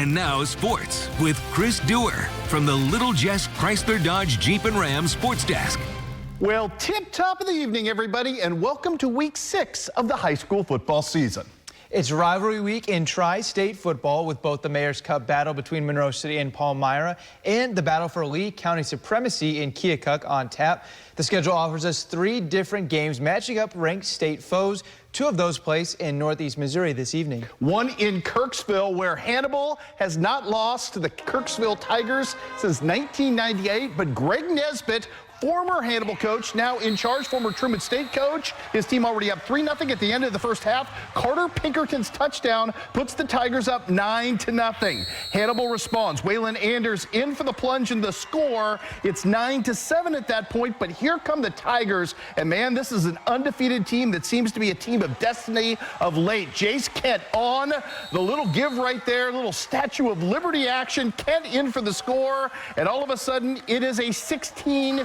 And now sports with Chris Duerr from the Little Jess Chrysler Dodge Jeep and Ram Sports Desk. Well, tip-top of the evening, everybody, and welcome to week 6 of the high school football season. It's rivalry week in tri-state football with both the Mayor's Cup battle between Monroe City and Palmyra and the battle for Lee County supremacy in Keokuk on tap. The schedule offers us 3 different games matching up ranked state foes. 2 of those place in Northeast Missouri this evening. One in Kirksville, where Hannibal has not lost to the Kirksville Tigers since 1998, but Greg Nesbitt, former Hannibal coach, now in charge, former Truman State coach. His team already up 3-0 at the end of the first half. Carter Pinkerton's touchdown puts the Tigers up 9-0. Hannibal responds. Waylon Anders in for the plunge in the score. It's 9-7 at that point, but here come the Tigers. And man, this is an undefeated team that seems to be a team of destiny of late. Jace Kent on the little give right there, little Statue of Liberty action. Kent in for the score, and all of a sudden it is a 16-7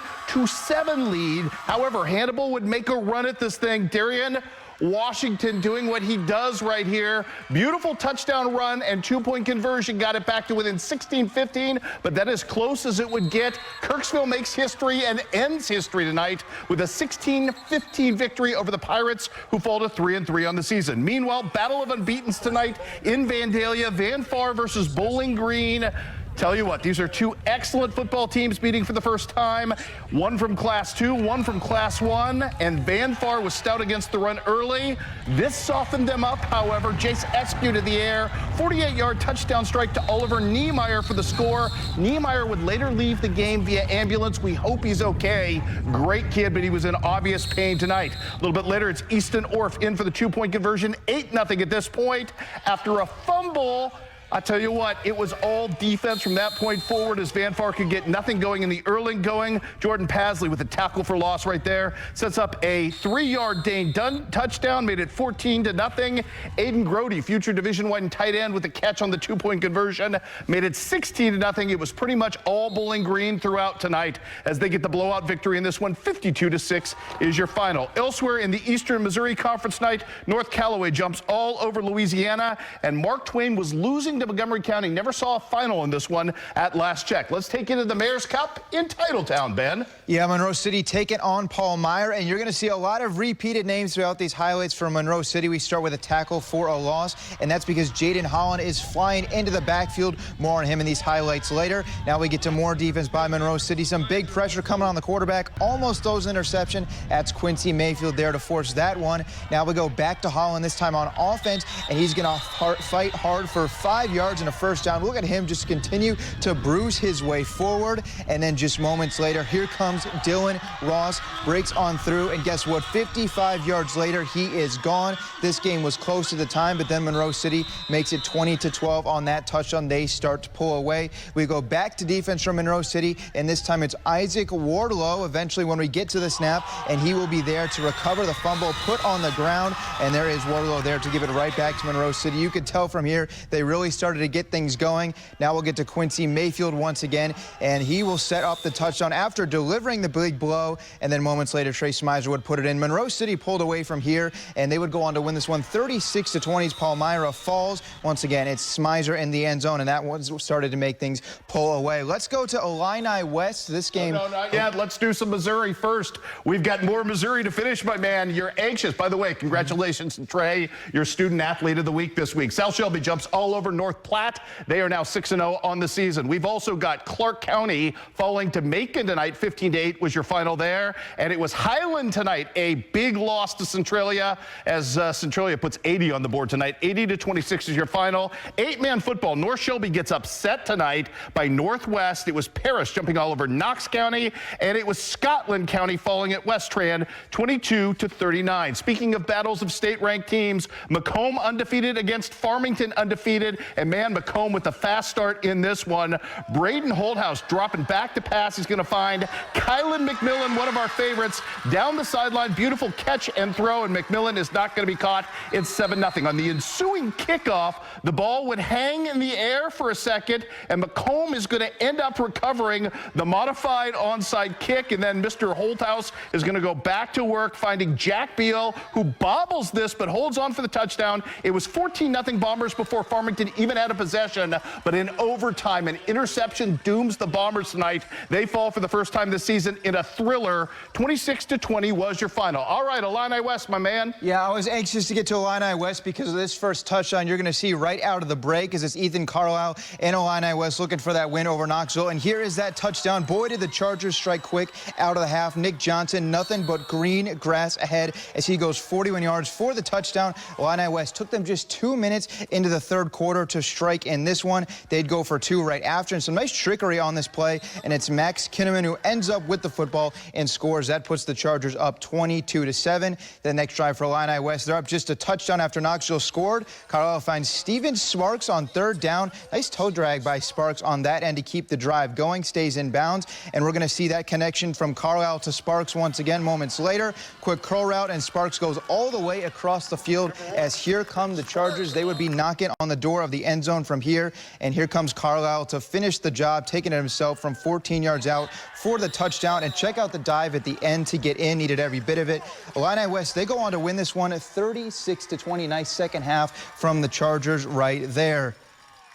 lead. However, Hannibal would make a run at this thing. Darian Washington doing what he does right here. Beautiful touchdown run and 2-point conversion. Got it back to within 16-15, but that is close as it would get. Kirksville makes history and ends history tonight with a 16-15 victory over the Pirates, who fall to 3-3 on the season. Meanwhile, battle of unbeatens tonight in Vandalia. Van Far versus Bowling Green. Tell you what, these are 2 excellent football teams meeting for the first time. One from Class 2, one from Class 1, and Van Far was stout against the run early. This softened them up, however. Jace Eskew to the air, 48-yard touchdown strike to Oliver Niemeyer for the score. Niemeyer would later leave the game via ambulance. We hope he's okay. Great kid, but he was in obvious pain tonight. A little bit later, it's Easton Orff in for the 2-point conversion. 8-0 at this point after a fumble. I tell you what, it was all defense from that point forward as Van Far could get nothing going in the early going. Jordan Pasley with a tackle for loss right there. Sets up a 3-yard Dane Dunn touchdown, made it 14-0. Aiden Grody, future Division I tight end, with a catch on the 2-point conversion, made it 16-0. It was pretty much all Bowling Green throughout tonight as they get the blowout victory in this one. 52-6 is your final. Elsewhere in the Eastern Missouri Conference night, North Callaway jumps all over Louisiana, and Mark Twain was losing to Montgomery County. Never saw a final in this one at last check. Let's take you to the Mayor's Cup in Titletown, Ben. Yeah, Monroe City taking on Palmyra, and you're going to see a lot of repeated names throughout these highlights for Monroe City. We start with a tackle for a loss, and that's because Jaden Holland is flying into the backfield. More on him in these highlights later. Now we get to more defense by Monroe City. Some big pressure coming on the quarterback. Almost throws an interception. That's Quincy Mayfield there to force that one. Now we go back to Holland, this time on offense, and he's going to fight hard for 5 yards and a first down. Look at him just continue to bruise his way forward, and then just moments later, here comes Dylan Ross, breaks on through, and guess what? 55 yards later, he is gone. This game was close at the time, but then Monroe City makes it 20-12 on that touchdown. They start to pull away. We go back to defense from Monroe City, and this time it's Isaac Wardlow eventually when we get to the snap, and he will be there to recover the fumble put on the ground, and there is Wardlow there to give it right back to Monroe City. You could tell from here they really started to get things going. Now we'll get to Quincy Mayfield once again, and he will set up the touchdown after delivering the big blow, and then moments later Trey Smizer would put it in. Monroe City pulled away from here, and they would go on to win this one 36-20. Palmyra falls. Once again, it's Smizer in the end zone, and that one started to make things pull away. Let's go to Illini West. This game... No, not yet. Let's do some Missouri first. We've got more Missouri to finish, my man. You're anxious. By the way, congratulations to Trey, your student athlete of the week this week. South Shelby jumps all over North Platte. They are now 6-0 on the season. We've also got Clark County falling to Macon tonight. 15-8 was your final there. And it was Highland tonight, a big loss to Centralia, as Centralia puts 80 on the board tonight. 80-26 is your final. 8-man football. North Shelby gets upset tonight by Northwest. It was Paris jumping all over Knox County, and it was Scotland County falling at Westran 22-39. Speaking of battles of state-ranked teams, Macomb undefeated against Farmington undefeated, and man, Macomb with a fast start in this one. Braden Holdhouse dropping back to pass. He's going to find Kylan McMillan, one of our favorites, down the sideline. Beautiful catch and throw, and McMillan is not going to be caught. It's 7-0. On the ensuing kickoff, the ball would hang in the air for a second, and Macomb is going to end up recovering the modified onside kick, and then Mr. Holdhouse is going to go back to work, finding Jack Beal, who bobbles this but holds on for the touchdown. It was 14-0 Bombers before Farmington even even out of possession, but in overtime, an interception dooms the Bombers tonight. They fall for the first time this season in a thriller. 26-20 was your final. All right, Illini West, my man. Yeah, I was anxious to get to Illini West because of this first touchdown you're going to see right out of the break as it's Ethan Carlisle and Illini West looking for that win over Knoxville. And here is that touchdown. Boy, did the Chargers strike quick out of the half. Nick Johnson, nothing but green grass ahead as he goes 41 yards for the touchdown. Illini West took them just 2 minutes into the third quarter to strike in this one. They'd go for two right after, and some nice trickery on this play, and it's Max Kinnaman who ends up with the football and scores. That puts the Chargers up 22-7. The next drive for Illini West, they're up just a touchdown after Knoxville scored. Carlisle finds Steven Sparks on third down. Nice toe drag by Sparks on that end to keep the drive going, stays in bounds, and we're going to see that connection from Carlisle to Sparks once again moments later. Quick curl route, and Sparks goes all the way across the field as here come the Chargers. They would be knocking on the door of the end zone from here, and here comes Carlisle to finish the job, taking it himself from 14 yards out for the touchdown. And check out the dive at the end to get in, needed every bit of it. Illini West, they go on to win this one 36-20. Nice second half from the Chargers right there.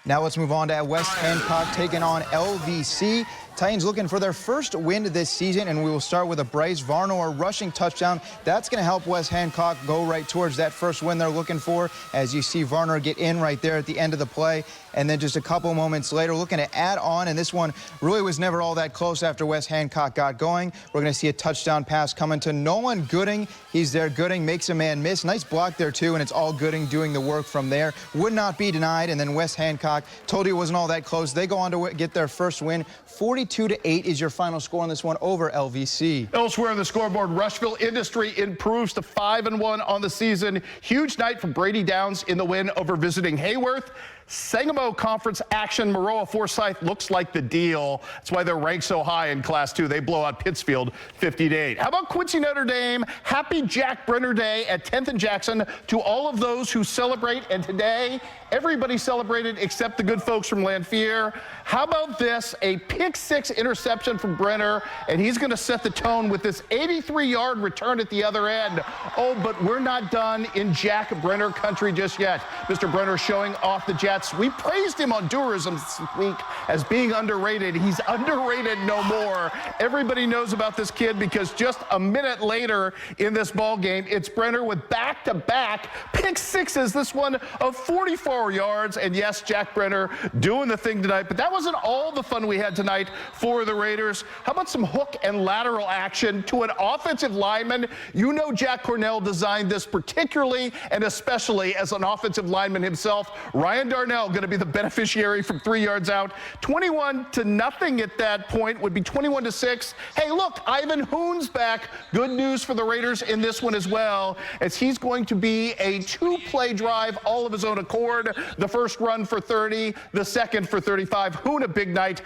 Now let's move on to West Hancock taking on LVC. Titans looking for their first win this season, and we will start with a Bryce Varnor rushing touchdown. That's going to help West Hancock go right towards that first win they're looking for, as you see Varnor get in right there at the end of the play. And then just a couple moments later, looking to add on, and this one really was never all that close after West Hancock got going. We're going to see a touchdown pass coming to Nolan Gooding. He's there. Gooding makes a man miss. Nice block there, too, and it's all Gooding doing the work from there. Would not be denied, and then West Hancock told you it wasn't all that close. They go on to get their first win. 42-8 is your final score on this one over LVC. Elsewhere on the scoreboard, Rushville Industry improves to 5-1 on the season. Huge night for Brady Downs in the win over visiting Hayworth. Sangamo Conference action. Maroa Forsyth looks like the deal. That's why they're ranked so high in Class 2. They blow out Pittsfield 50-8. How about Quincy Notre Dame? Happy Jack Brenner Day at 10th and Jackson to all of those who celebrate. And today, everybody celebrated except the good folks from Lanphier. How about this? A pick-6 interception from Brenner, and he's going to set the tone with this 83-yard return at the other end. Oh, but we're not done in Jack Brenner country just yet. Mr. Brenner showing off the Jets. We praised him on Duerism this week as being underrated. He's underrated no more. Everybody knows about this kid because just a minute later in this ball game, it's Brenner with back-to-back pick-6s. This one of 44 yards. And yes, Jack Brenner doing the thing tonight. But that wasn't all the fun we had tonight for the Raiders. How about some hook and lateral action to an offensive lineman? You know Jack Cornell designed this particularly and especially as an offensive lineman himself. Ryan Darnell going to be the beneficiary from 3 yards out. 21-0 at that point would be 21-6. Hey, look, Ivan Hoon's back. Good news for the Raiders in this one as well, as he's going to be a two-play drive all of his own accord. The first run for 30, the second for 35. Hoon, a big night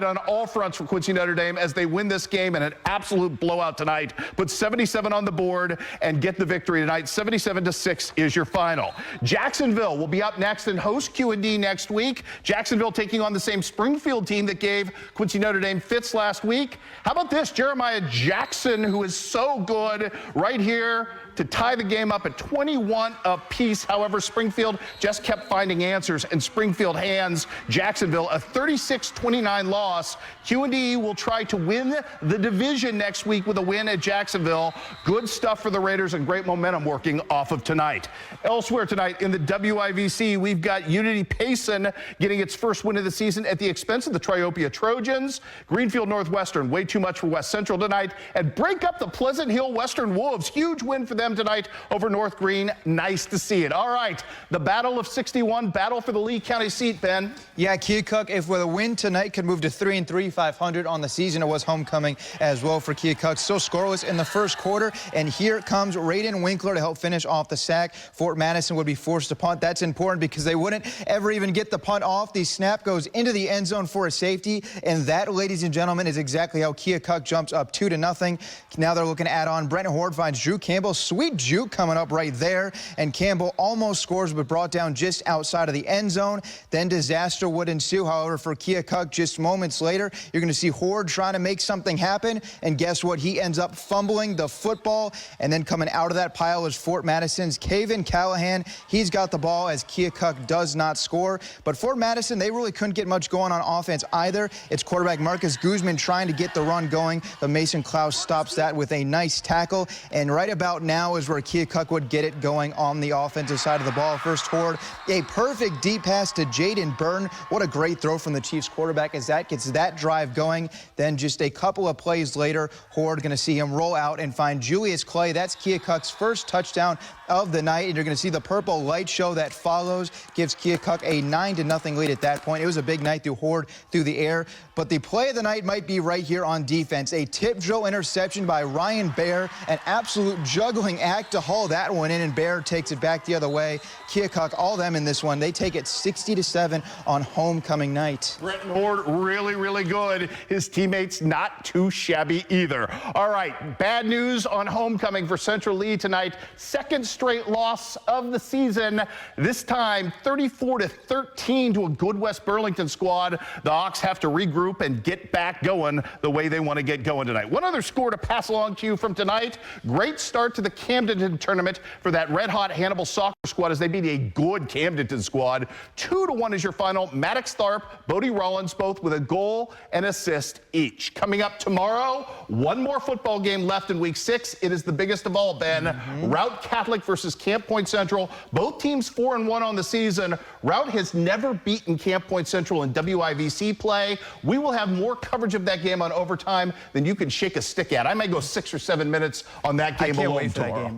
on all fronts for Quincy Notre Dame as they win this game in an absolute blowout tonight. Put 77 on the board and get the victory tonight. 77-6 is your final. Jacksonville will be up next and host Q&D next week. Jacksonville taking on the same Springfield team that gave Quincy Notre Dame fits last week. How about this? Jeremiah Jackson, who is so good right here to tie the game up at 21 apiece. However, Springfield just kept finding answers, and Springfield hands Jacksonville a 36-29 loss. Q&D will try to win the division next week with a win at Jacksonville. Good stuff for the Raiders and great momentum working off of tonight. Elsewhere tonight in the WIVC, we've got Unity Payson getting its first win of the season at the expense of the Triopia Trojans. Greenfield Northwestern, way too much for West Central tonight. And break up the Pleasant Hill Western Wolves. Huge win for them tonight over North Green. Nice to see it. All right, the Battle of 61, battle for the Lee County seat, Ben. Yeah, Keokuk, if with a win tonight, could move to 3-3, 500 on the season. It was homecoming as well for Keokuk. Still scoreless in the first quarter, and here comes Raiden Winkler to help finish off the sack. Fort Madison would be forced to punt. That's important because they wouldn't ever even get the punt off. The snap goes into the end zone for a safety, and that, ladies and gentlemen, is exactly how Keokuk jumps up 2-0. Now they're looking to add on. Brent Horde finds Drew Campbell sweet juke coming up right there, and Campbell almost scores but brought down just outside of the end zone. Then disaster would ensue, however, for Keokuk just moments later. You're going to see Horde trying to make something happen, and guess what? He ends up fumbling the football, and then coming out of that pile is Fort Madison's Caven Callahan. He's got the ball as Keokuk does not score. But Fort Madison, they really couldn't get much going on offense either. It's quarterback Marcus Guzman trying to get the run going, but Mason Klaus stops that with a nice tackle. And right about now is where Keokuk would get it going on the offensive side of the ball. First Horde, a perfect deep pass to Jaden Byrne. What a great throw from the Chiefs quarterback as that gets that drive going. Then just a couple of plays later, Horde going to see him roll out and find Julius Clay. That's Keokuk's first touchdown of the night, and you're going to see the purple light show that follows, gives Keokuk a 9-0 lead at that point. It was a big night through Horde through the air, but the play of the night might be right here on defense. A tip drill interception by Ryan Baer, an absolute juggling act to haul that one in, and Baer takes it back the other way. Keokuk, all them in this one, they take it 60-7 on homecoming night. Brenton Horde really, really good. His teammates not too shabby either. All right, bad news on homecoming for Central Lee tonight. Second straight loss of the season. This time 34-13 to a good West Burlington squad. The Hawks have to regroup and get back going the way they want to get going tonight. One other score to pass along to you from tonight. Great start to the Camden tournament for that red-hot Hannibal soccer squad as they beat a good Camden squad. 2-1 is your final. Maddox Tharp, Bodie Rollins, both with a goal and assist each. Coming up tomorrow, one more football game left in week 6. It is the biggest of all, Ben. Route Catholic versus Camp Point Central. Both teams 4-1 on the season. Route has never beaten Camp Point Central in WIVC play. We will have more coverage of that game on Overtime than you can shake a stick at. I may go 6 or 7 minutes on that game alone tomorrow.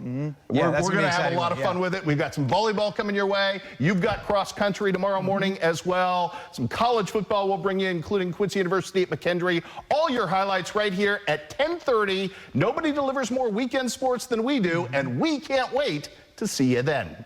We're going to have a lot of fun with it. We've got some volleyball coming your way. You've got cross country tomorrow morning as well. Some college football we'll bring you, including Quincy University at McKendree. All your highlights right here at 10:30. Nobody delivers more weekend sports than we do, and we can't wait to see you then.